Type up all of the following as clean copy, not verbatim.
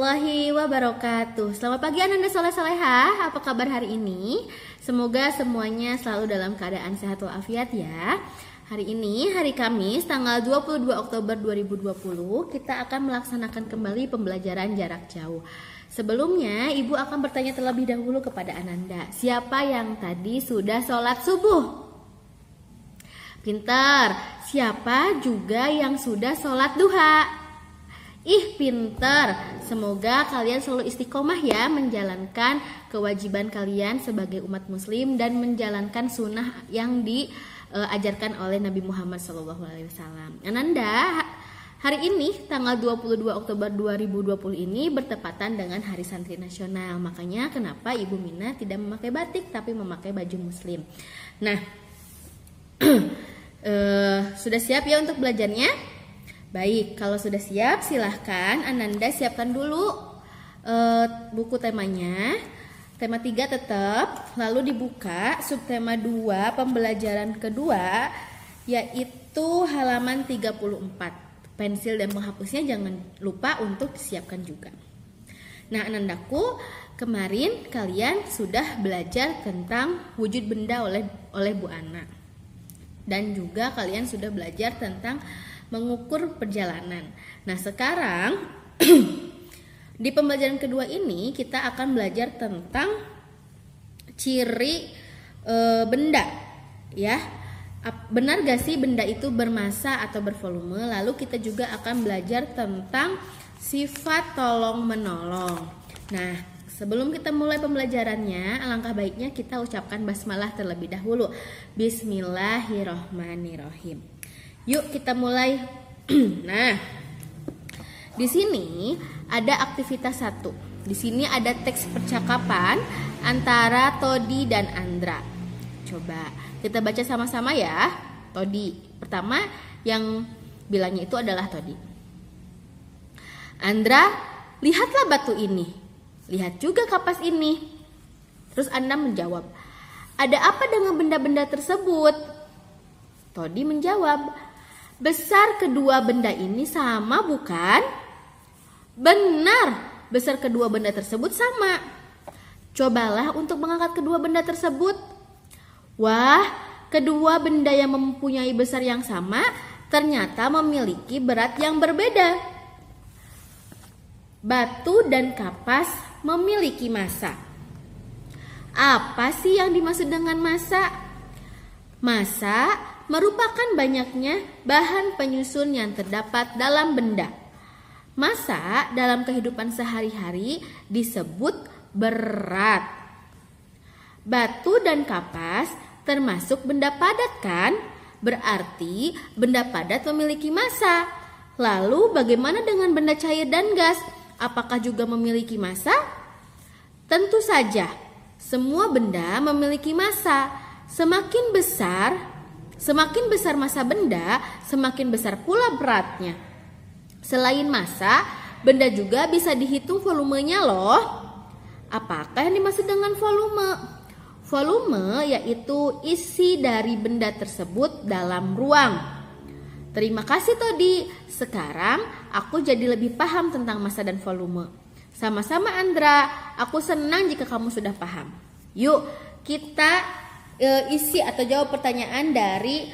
warahmatullahi wabarakatuh. Selamat pagi Ananda soleh-solehah. Apa kabar hari ini? Semoga semuanya selalu dalam keadaan sehat walafiat ya. Hari ini hari Kamis tanggal 22 Oktober 2020 kita akan melaksanakan kembali pembelajaran jarak jauh. Sebelumnya Ibu akan bertanya terlebih dahulu kepada Ananda, siapa yang tadi sudah sholat subuh? Pintar. Siapa juga yang sudah sholat duha? Ih, pinter. Semoga kalian selalu istiqomah ya menjalankan kewajiban kalian sebagai umat muslim dan menjalankan sunnah yang diajarkan oleh Nabi Muhammad SAW. Ananda, hari ini tanggal 22 Oktober 2020 ini bertepatan dengan Hari Santri Nasional. Makanya kenapa Ibu Mina tidak memakai batik tapi memakai baju muslim. Nah, sudah siap ya untuk belajarnya? Baik, kalau sudah siap silahkan Ananda siapkan dulu buku temanya. Tema 3 tetap, lalu dibuka subtema 2 pembelajaran kedua yaitu halaman 34. Pensil dan penghapusnya jangan lupa untuk disiapkan juga. Nah, Anandaku, kemarin kalian sudah belajar tentang wujud benda oleh Bu Ana. Dan juga kalian sudah belajar tentang mengukur perjalanan. Nah, sekarang di pembelajaran kedua ini kita akan belajar tentang ciri benda, ya. Benar gak sih benda itu bermassa atau bervolume? Lalu kita juga akan belajar tentang sifat tolong menolong. Nah, sebelum kita mulai pembelajarannya, alangkah baiknya kita ucapkan basmalah terlebih dahulu. Bismillahirrohmanirrohim. Yuk kita mulai. Nah, di sini ada aktivitas 1. Di sini ada teks percakapan antara Todi dan Andra. Coba kita baca sama-sama ya. Todi pertama yang bilangnya itu adalah Todi. Andra, lihatlah batu ini. Lihat juga kapas ini. Terus Andra menjawab, ada apa dengan benda-benda tersebut? Todi menjawab, besar kedua benda ini sama bukan? Benar, besar kedua benda tersebut sama. Cobalah untuk mengangkat kedua benda tersebut. Wah, kedua benda yang mempunyai besar yang sama ternyata memiliki berat yang berbeda. Batu dan kapas memiliki massa. Apa sih yang dimaksud dengan massa? Massa merupakan banyaknya bahan penyusun yang terdapat dalam benda. Massa dalam kehidupan sehari-hari disebut berat. Batu dan kapas termasuk benda padat kan? Berarti benda padat memiliki massa. Lalu bagaimana dengan benda cair dan gas? Apakah juga memiliki massa? Tentu saja, semua benda memiliki massa. Semakin besar massa benda, semakin besar pula beratnya. Selain massa, benda juga bisa dihitung volumenya loh. Apakah yang dimaksud dengan volume? Volume yaitu isi dari benda tersebut dalam ruang. Terima kasih Todi. Sekarang aku jadi lebih paham tentang massa dan volume. Sama-sama Andra, aku senang jika kamu sudah paham. Yuk kita isi atau jawab pertanyaan dari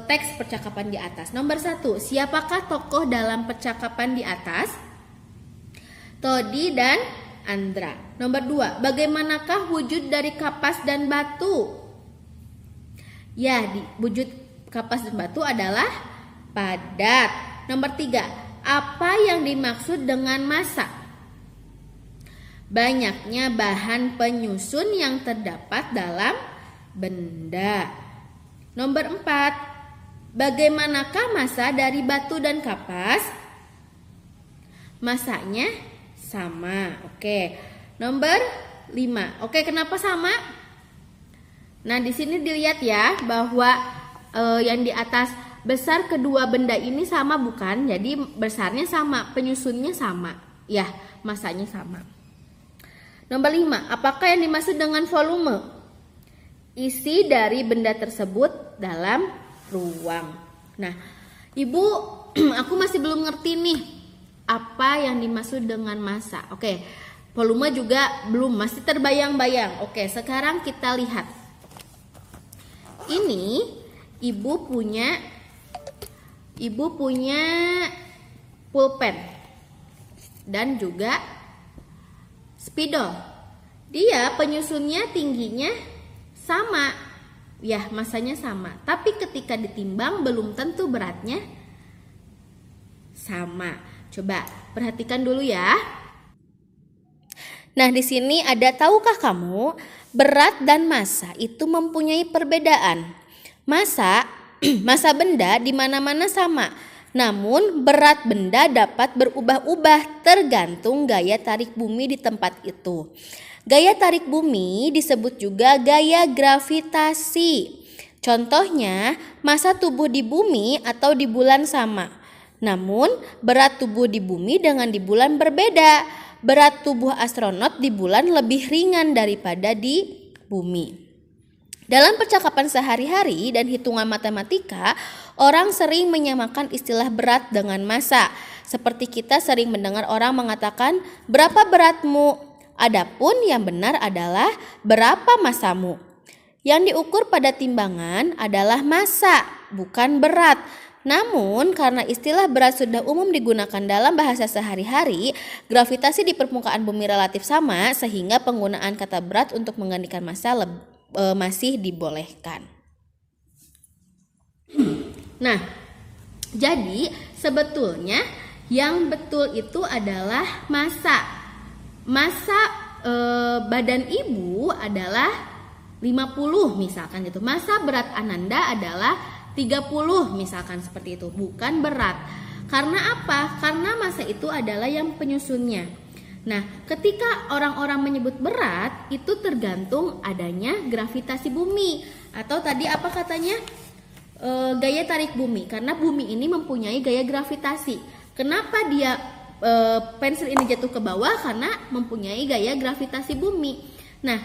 teks percakapan di atas. Nomor 1, siapakah tokoh dalam percakapan di atas? Todi dan Andra. Nomor 2, bagaimanakah wujud dari kapas dan batu? Ya, wujud kapas dan batu adalah padat. Nomor 3, apa yang dimaksud dengan massa? Banyaknya bahan penyusun yang terdapat dalam benda. Nomor 4, bagaimanakah massa dari batu dan kapas? Massanya sama. Oke. Nomor 5. Oke, kenapa sama? Nah, di sini dilihat ya bahwa yang di atas besar kedua benda ini sama bukan? Jadi besarnya sama, penyusunnya sama. Ya, massanya sama. Nomor 5, apakah yang dimaksud dengan volume? Isi dari benda tersebut dalam ruang. Nah, Ibu, aku masih belum ngerti nih. apa yang dimaksud dengan massa. Oke, volume juga belum, masih terbayang-bayang. Oke, sekarang kita lihat. Ini ibu punya pulpen dan juga spidol. Dia penyusunnya tingginya sama, ya masanya sama. Tapi ketika ditimbang belum tentu beratnya sama. Coba perhatikan dulu ya. Nah, di sini ada, tahukah kamu berat dan massa itu mempunyai perbedaan? Massa benda di mana-mana sama. Namun berat benda dapat berubah-ubah tergantung gaya tarik bumi di tempat itu. Gaya tarik bumi disebut juga gaya gravitasi. Contohnya, massa tubuh di bumi atau di bulan sama. Namun berat tubuh di bumi dengan di bulan berbeda. Berat tubuh astronot di bulan lebih ringan daripada di bumi. Dalam percakapan sehari-hari dan hitungan matematika, orang sering menyamakan istilah berat dengan massa. Seperti kita sering mendengar orang mengatakan, "Berapa beratmu?" Adapun yang benar adalah, "Berapa massamu?" Yang diukur pada timbangan adalah massa, bukan berat. Namun karena istilah berat sudah umum digunakan dalam bahasa sehari-hari, gravitasi di permukaan bumi relatif sama sehingga penggunaan kata berat untuk menggantikan massa masih dibolehkan. Nah, jadi sebetulnya yang betul itu adalah massa. Massa badan ibu adalah 50 misalkan gitu. Massa berat Ananda adalah 30 misalkan seperti itu, bukan berat. Karena apa? Karena massa itu adalah yang penyusunnya. Nah, ketika orang-orang menyebut berat, itu tergantung adanya gravitasi bumi. Atau tadi apa katanya? Gaya tarik bumi. Karena bumi ini mempunyai gaya gravitasi. Kenapa dia pensil ini jatuh ke bawah? Karena mempunyai gaya gravitasi bumi. Nah,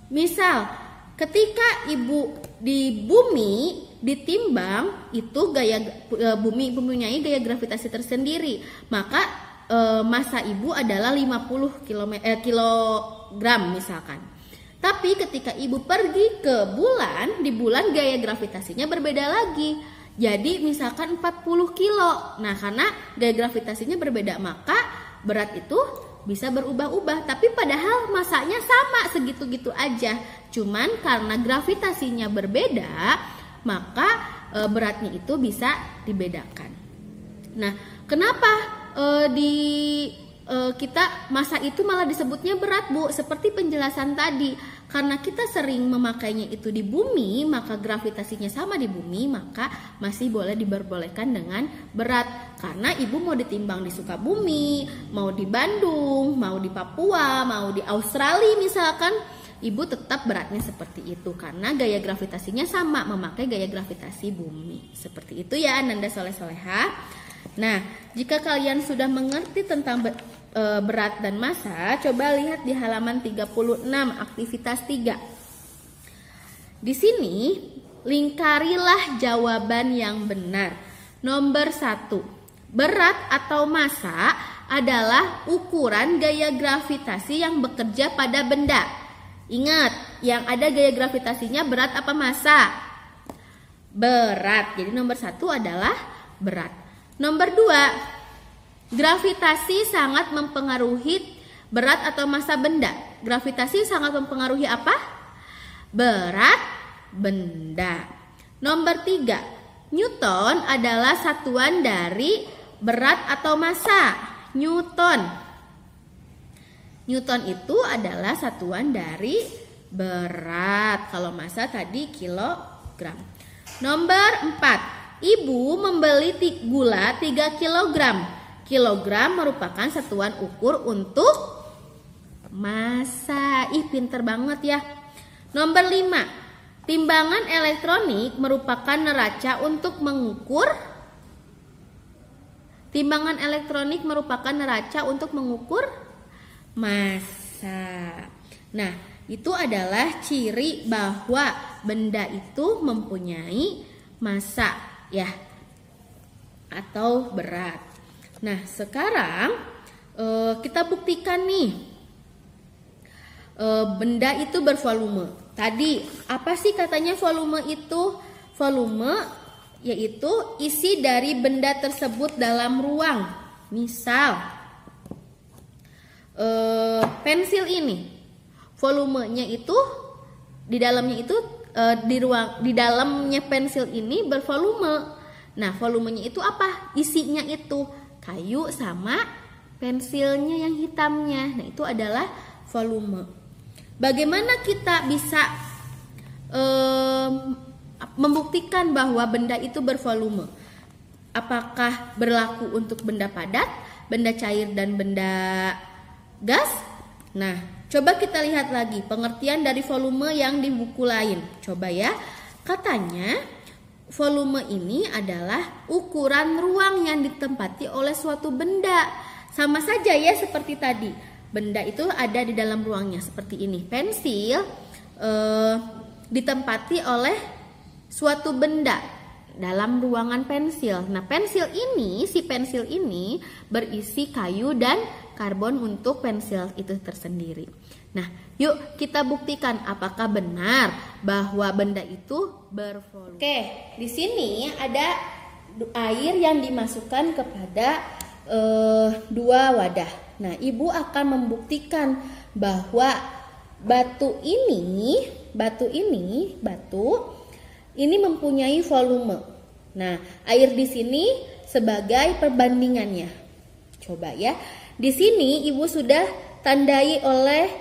misal ketika ibu di bumi ditimbang, itu gaya bumi mempunyai gaya gravitasi tersendiri. Maka massa ibu adalah 50 kilogram misalkan. Tapi ketika ibu pergi ke bulan, di bulan gaya gravitasinya berbeda lagi. Jadi misalkan 40 kilo. Nah, karena gaya gravitasinya berbeda, maka berat itu bisa berubah-ubah. Tapi padahal massanya sama, segitu-gitu aja. Cuman karena gravitasinya berbeda, maka beratnya itu bisa dibedakan. Nah, kenapa kita massa itu malah disebutnya berat, Bu? Seperti penjelasan tadi, karena kita sering memakainya itu di bumi, maka gravitasinya sama di bumi, maka masih boleh diperbolehkan dengan berat. Karena ibu mau ditimbang di Sukabumi, mau di Bandung, mau di Papua, mau di Australia misalkan, ibu tetap beratnya seperti itu karena gaya gravitasinya sama, memakai gaya gravitasi bumi. Seperti itu ya Ananda Soleh-Soleha. Nah, jika kalian sudah mengerti tentang berat dan massa, coba lihat di halaman 36 aktivitas 3. Di sini lingkarilah jawaban yang benar. Nomor 1. Berat atau massa adalah ukuran gaya gravitasi yang bekerja pada benda. Ingat, yang ada gaya gravitasinya berat apa massa? Berat. Jadi nomor 1 adalah berat. Nomor 2, gravitasi sangat mempengaruhi berat atau massa benda. Gravitasi sangat mempengaruhi apa? Berat benda. Nomor 3, Newton adalah satuan dari berat atau massa. Newton itu adalah satuan dari berat. Kalau massa tadi kilogram. Nomor 4, ibu membeli gula 3 kilogram. Kilogram merupakan satuan ukur untuk massa. Pinter banget ya. Nomor 5, timbangan elektronik merupakan neraca untuk mengukur. Timbangan elektronik merupakan neraca untuk mengukur massa. Nah, itu adalah ciri bahwa benda itu mempunyai massa ya, atau berat. Nah, sekarang kita buktikan nih benda itu bervolume. Tadi apa sih katanya volume itu? Volume yaitu isi dari benda tersebut dalam ruang. Misal pensil ini, volumenya itu di dalamnya itu di dalamnya pensil ini bervolume. Nah, volumenya itu apa? Isinya itu kayu sama pensilnya yang hitamnya. Nah, itu adalah volume. Bagaimana kita bisa membuktikan bahwa benda itu bervolume? Apakah berlaku untuk benda padat, benda cair, dan benda gas? Nah, coba kita lihat lagi pengertian dari volume yang di buku lain. Coba ya, katanya volume ini adalah ukuran ruang yang ditempati oleh suatu benda. Sama saja ya seperti tadi. Benda itu ada di dalam ruangnya seperti ini. Pensil ditempati oleh suatu benda dalam ruangan pensil. Nah, si pensil ini berisi kayu dan karbon untuk pensil itu tersendiri. Nah, yuk kita buktikan apakah benar bahwa benda itu bervolume. Oke, di sini ada air yang dimasukkan kepada dua wadah. Nah, ibu akan membuktikan bahwa batu ini mempunyai volume. Nah, air di sini sebagai perbandingannya. Coba ya. Di sini ibu sudah tandai oleh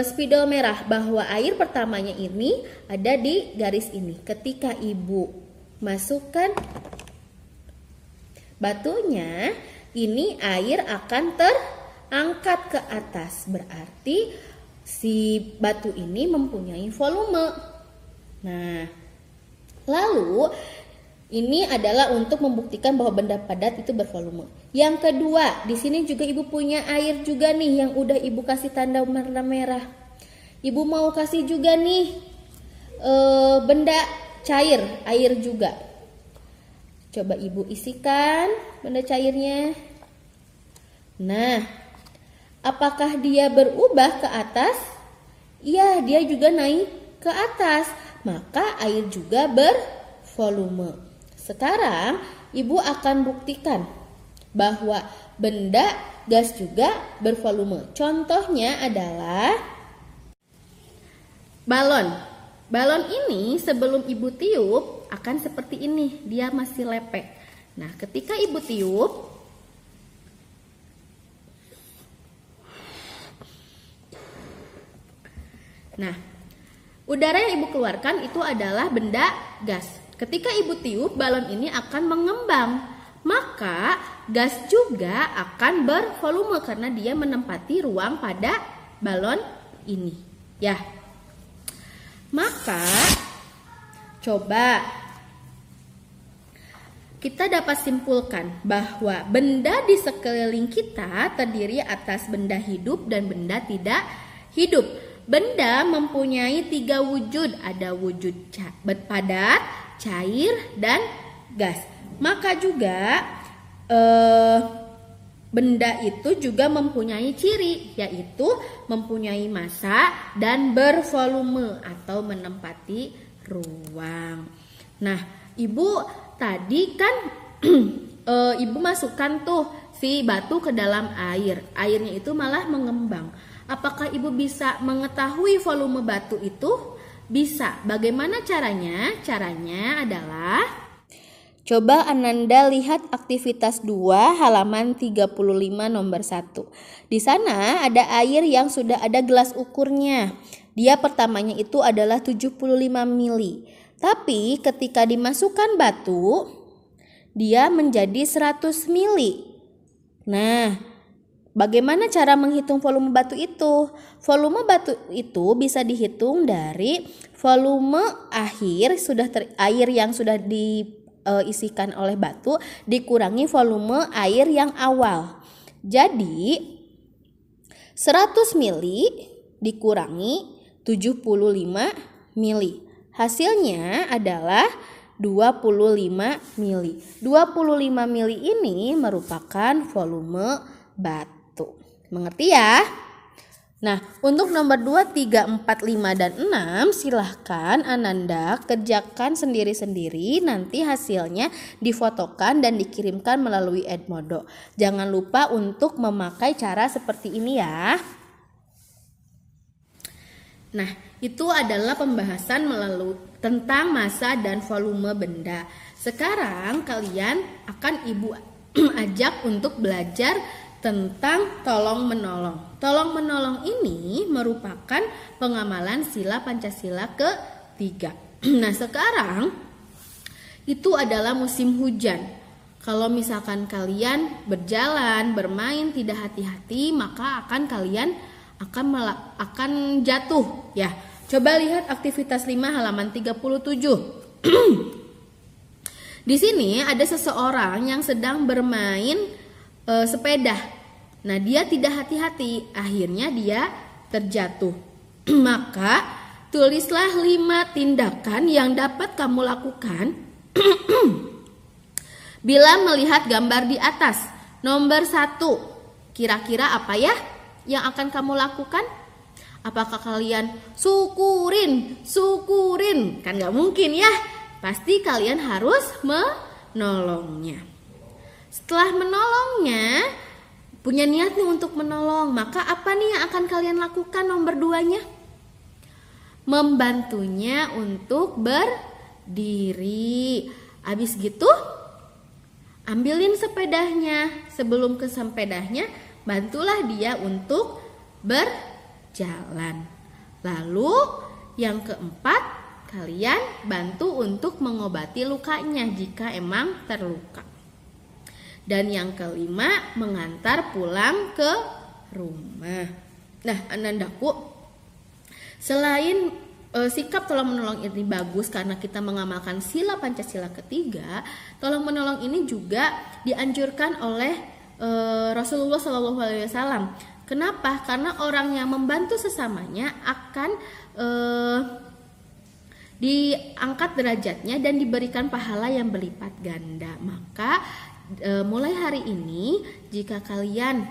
spidol merah bahwa air pertamanya ini ada di garis ini. Ketika ibu masukkan batunya, ini air akan terangkat ke atas. Berarti si batu ini mempunyai volume. Nah, lalu ini adalah untuk membuktikan bahwa benda padat itu bervolume. Yang kedua, di sini juga ibu punya air juga nih yang udah ibu kasih tanda warna merah. Ibu mau kasih juga nih benda cair, air juga. Coba ibu isikan benda cairnya. Nah, apakah dia berubah ke atas? Iya, dia juga naik ke atas. Maka air juga bervolume. Sekarang ibu akan buktikan bahwa benda gas juga bervolume. Contohnya adalah balon. Balon ini sebelum ibu tiup akan seperti ini, dia masih lepek. Nah, ketika ibu tiup, nah, udara yang ibu keluarkan itu adalah benda gas. Ketika ibu tiup, balon ini akan mengembang. Maka gas juga akan bervolume karena dia menempati ruang pada balon ini. Ya. Maka coba kita dapat simpulkan bahwa benda di sekeliling kita terdiri atas benda hidup dan benda tidak hidup. Benda mempunyai 3 wujud, ada wujud padat, cair, dan gas. Maka juga benda itu juga mempunyai ciri, yaitu mempunyai massa dan bervolume atau menempati ruang. Nah, ibu tadi kan ibu masukkan tuh si batu ke dalam air. Airnya itu malah mengembang. Apakah ibu bisa mengetahui volume batu itu? Bisa. Bagaimana caranya? Caranya adalah coba Ananda lihat aktivitas 2 halaman 35 nomor 1. Di sana ada air yang sudah ada gelas ukurnya. Dia pertamanya itu adalah 75 mili. Tapi ketika dimasukkan batu, dia menjadi 100 mili. Nah, bagaimana cara menghitung volume batu itu? Volume batu itu bisa dihitung dari volume air yang sudah diisikan oleh batu dikurangi volume air yang awal. Jadi 100 mili dikurangi 75 mili. Hasilnya adalah 25 mili. 25 mili ini merupakan volume batu. Mengerti ya? Nah, untuk nomor 2, 3, 4, 5, dan 6 silahkan Ananda kerjakan sendiri-sendiri. Nanti hasilnya difotokan dan dikirimkan melalui Edmodo. Jangan lupa untuk memakai cara seperti ini ya. Nah, itu adalah pembahasan tentang massa dan volume benda. Sekarang kalian akan Ibu ajak untuk belajar tentang tolong menolong. Tolong menolong ini merupakan pengamalan sila Pancasila ke-3. Nah, sekarang itu adalah musim hujan. Kalau misalkan kalian berjalan, bermain tidak hati-hati, maka kalian akan jatuh ya. Coba lihat aktivitas 5 halaman 37. Di sini ada seseorang yang sedang bermain sepeda. Nah, dia tidak hati-hati, akhirnya dia terjatuh. Maka tulislah 5 tindakan yang dapat kamu lakukan bila melihat gambar di atas. Nomor 1, kira-kira apa ya yang akan kamu lakukan? Apakah kalian syukurin? Kan gak mungkin ya. Pasti kalian harus menolongnya. Setelah menolongnya, punya niat nih untuk menolong, maka apa nih yang akan kalian lakukan nomor 2-nya? Membantunya untuk berdiri. Habis gitu, ambilin sepedanya. Sebelum ke sepedanya, bantulah dia untuk berjalan. Lalu yang keempat, kalian bantu untuk mengobati lukanya jika emang terluka. Dan yang kelima, mengantar pulang ke rumah. Nah, Anandaku, selain sikap tolong menolong ini bagus karena kita mengamalkan sila Pancasila ke-3, tolong menolong ini juga dianjurkan oleh Rasulullah SAW. Kenapa? Karena orang yang membantu sesamanya akan diangkat derajatnya dan diberikan pahala yang berlipat ganda. Maka mulai hari ini, jika kalian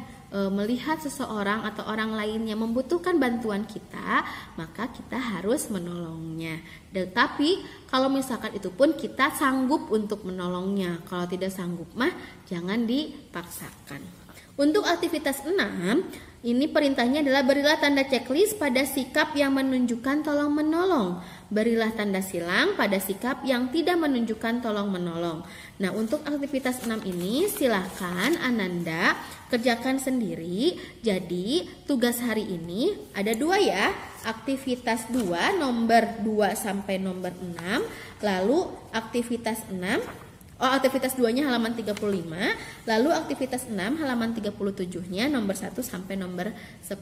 melihat seseorang atau orang lain yang membutuhkan bantuan kita, maka kita harus menolongnya. Tetapi kalau misalkan itu pun kita sanggup untuk menolongnya. Kalau tidak sanggup mah jangan dipaksakan. Untuk aktivitas 6, ini perintahnya adalah berilah tanda checklist pada sikap yang menunjukkan tolong menolong. Berilah tanda silang pada sikap yang tidak menunjukkan tolong menolong. Nah, untuk aktivitas 6 ini silahkan Ananda kerjakan sendiri. Jadi tugas hari ini ada 2 ya. Aktivitas 2 nomor 2 sampai nomor 6. Lalu aktivitas 2-nya halaman 35. Lalu aktivitas 6 halaman 37-nya nomor 1 sampai nomor 10.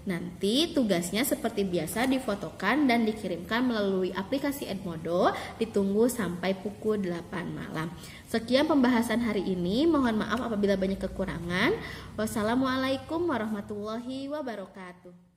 Nanti tugasnya seperti biasa difotokan dan dikirimkan melalui aplikasi Edmodo. Ditunggu sampai pukul 8 malam. Sekian pembahasan hari ini. Mohon maaf apabila banyak kekurangan. Wassalamualaikum warahmatullahi wabarakatuh.